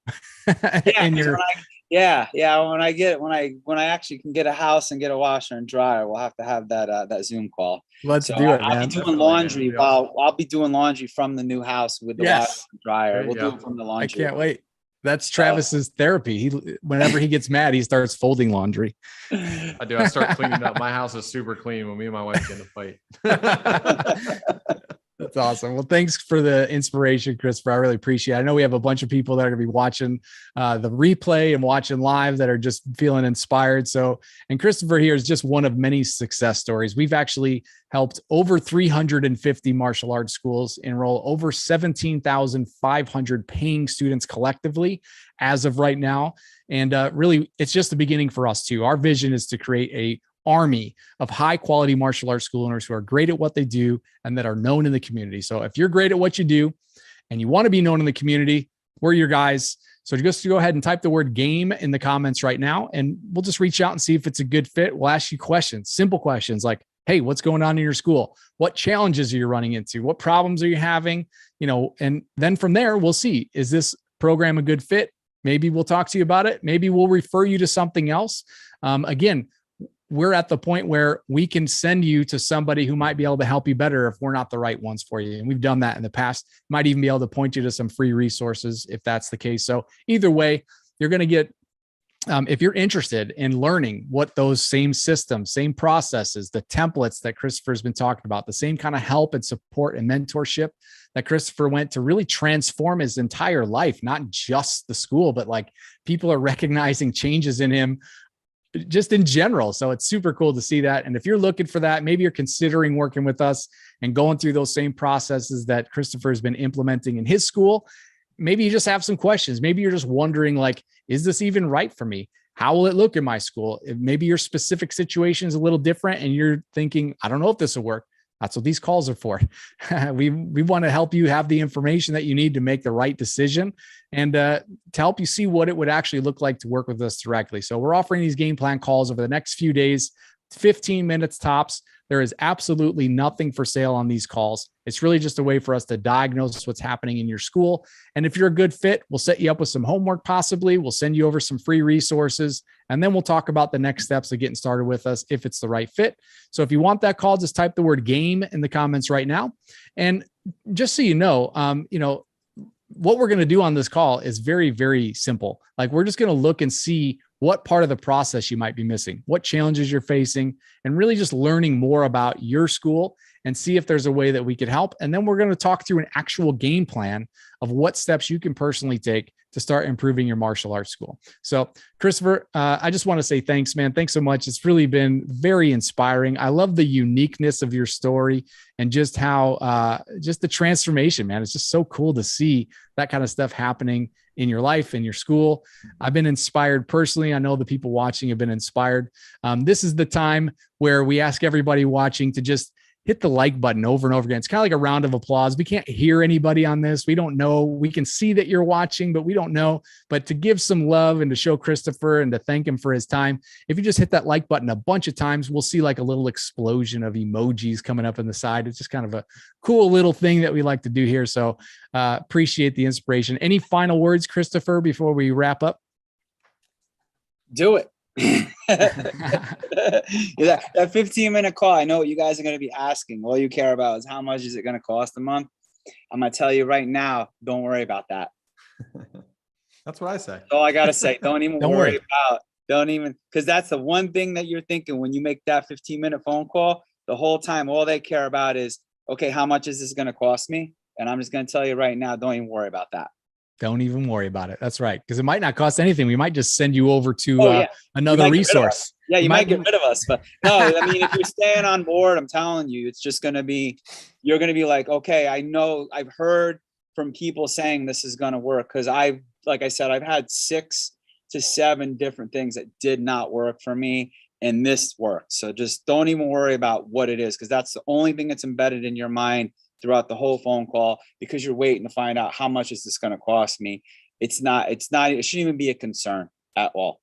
Yeah, when I actually can get a house and get a washer and dryer, we'll have to have that Zoom call. Let's do it, man. I'll be doing laundry I'll be doing laundry from the new house with the washer and dryer. We'll do it from the laundry. I can't wait. That's Travis's therapy. Whenever he gets mad, he starts folding laundry. I do. I start cleaning up. My house is super clean when me and my wife get in a fight. That's awesome. Well, thanks for the inspiration, Christopher. I really appreciate it. I know we have a bunch of people that are going to be watching the replay and watching live that are just feeling inspired. So, and Christopher here is just one of many success stories. We've actually helped over 350 martial arts schools enroll over 17,500 paying students collectively as of right now. And really, it's just the beginning for us too. Our vision is to create a army of high quality martial arts school owners who are great at what they do and that are known in the community. So if you're great at what you do and you want to be known in the community, we're your guys. So just go ahead and type the word game in the comments right now, and we'll just reach out and see if it's a good fit. We'll ask you questions, simple questions like, hey, what's going on in your school? What challenges are you running into? What problems are you having? And then from there, we'll see, is this program a good fit? Maybe we'll talk to you about it. Maybe we'll refer you to something else. Again, we're at the point where we can send you to somebody who might be able to help you better if we're not the right ones for you. And we've done that in the past. Might even be able to point you to some free resources if that's the case. So either way, you're going to get, if you're interested in learning what those same systems, same processes, the templates that Christopher's been talking about, the same kind of help and support and mentorship that Christopher went to really transform his entire life, not just the school, but like people are recognizing changes in him just in general. So it's super cool to see that. And if you're looking for that, maybe you're considering working with us and going through those same processes that Christopher has been implementing in his school. Maybe you just have some questions. Maybe you're just wondering, like, is this even right for me? How will it look in my school? Maybe your specific situation is a little different and you're thinking, I don't know if this will work. That's what these calls are for. We want to help you have the information that you need to make the right decision and to help you see what it would actually look like to work with us directly. So we're offering these game plan calls over the next few days, 15 minutes tops. There is absolutely nothing for sale on these calls. It's really just a way for us to diagnose what's happening in your school. And if you're a good fit, we'll set you up with some homework possibly. We'll send you over some free resources, and then we'll talk about the next steps of getting started with us if it's the right fit. So if you want that call, just type the word game in the comments right now. And just so you know, what we're going to do on this call is very, very simple. Like, we're just going to look and see what part of the process you might be missing, what challenges you're facing, and really just learning more about your school and see if there's a way that we could help. And then we're going to talk through an actual game plan of what steps you can personally take to start improving your martial arts school. So Christopher, I just want to say thanks, man. Thanks so much. It's really been very inspiring. I love the uniqueness of your story and just how, just the transformation, man. It's just so cool to see that kind of stuff happening in your life, in your school. I've been inspired personally. I know the people watching have been inspired. This is the time where we ask everybody watching to just hit the like button over and over again. It's kind of like a round of applause. We can't hear anybody on this. We don't know. We can see that you're watching, but we don't know. But to give some love and to show Christopher and to thank him for his time, if you just hit that like button a bunch of times, we'll see like a little explosion of emojis coming up on the side. It's just kind of a cool little thing that we like to do here. So appreciate the inspiration. Any final words, Christopher, before we wrap up? Do it. that 15-minute call. I know what you guys are going to be asking. All you care about is how much is it going to cost a month. I'm going to tell you right now, don't worry about that. That's what I say. That's all I got to say. Don't even worry about, because that's the one thing that you're thinking when you make that 15-minute phone call. The whole time, all they care about is, okay, how much is this going to cost me? And I'm just going to tell you right now, don't even worry about that. Don't even worry about it. That's right. Because it might not cost anything. We might just send you over to another resource. Yeah, you might get rid of us. But no, I mean, if you're staying on board, I'm telling you, it's just going to be, you're going to be like, okay, I know I've heard from people saying this is going to work. Because like I said, I've had 6 to 7 different things that did not work for me. And this worked. So just don't even worry about what it is. Because that's the only thing that's embedded in your mind throughout the whole phone call, because you're waiting to find out how much is this going to cost me. It shouldn't even be a concern at all.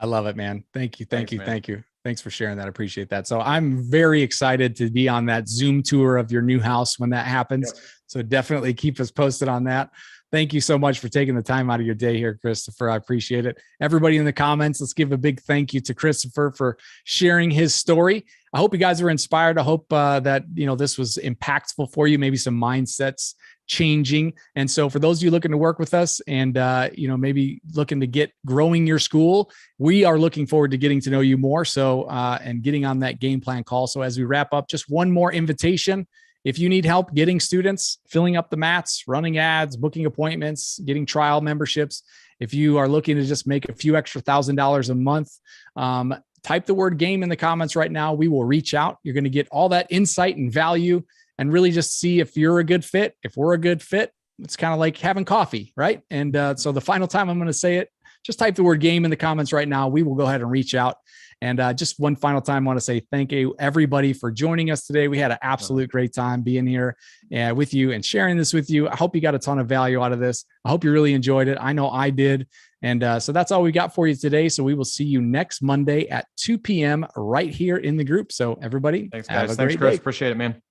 I love it, man. Thank you. Thank you. Thanks for sharing that. I appreciate that. So I'm very excited to be on that Zoom tour of your new house when that happens. Yep. So definitely keep us posted on that. Thank you so much for taking the time out of your day here, Christopher. I appreciate it. Everybody in the comments, let's give a big thank you to Christopher for sharing his story. I hope you guys were inspired. I hope that, this was impactful for you, maybe some mindsets changing. And so for those of you looking to work with us and, maybe looking to get growing your school, we are looking forward to getting to know you more. So, and getting on that game plan call. So as we wrap up, just one more invitation. If you need help getting students, filling up the mats, running ads, booking appointments, getting trial memberships, if you are looking to just make a few extra $1,000 a month, type the word game in the comments right now. We will reach out. You're going to get all that insight and value and really just see if you're a good fit. If we're a good fit, it's kind of like having coffee, right? And so the final time I'm going to say it, just type the word game in the comments right now. We will go ahead and reach out. And just one final time, I want to say thank you, everybody, for joining us today. We had an absolute great time being here with you and sharing this with you. I hope you got a ton of value out of this. I hope you really enjoyed it. I know I did. And so that's all we got for you today. So we will see you next Monday at 2 p.m. right here in the group. So everybody, thanks, guys. Thanks, Chris. Day. Appreciate it, man.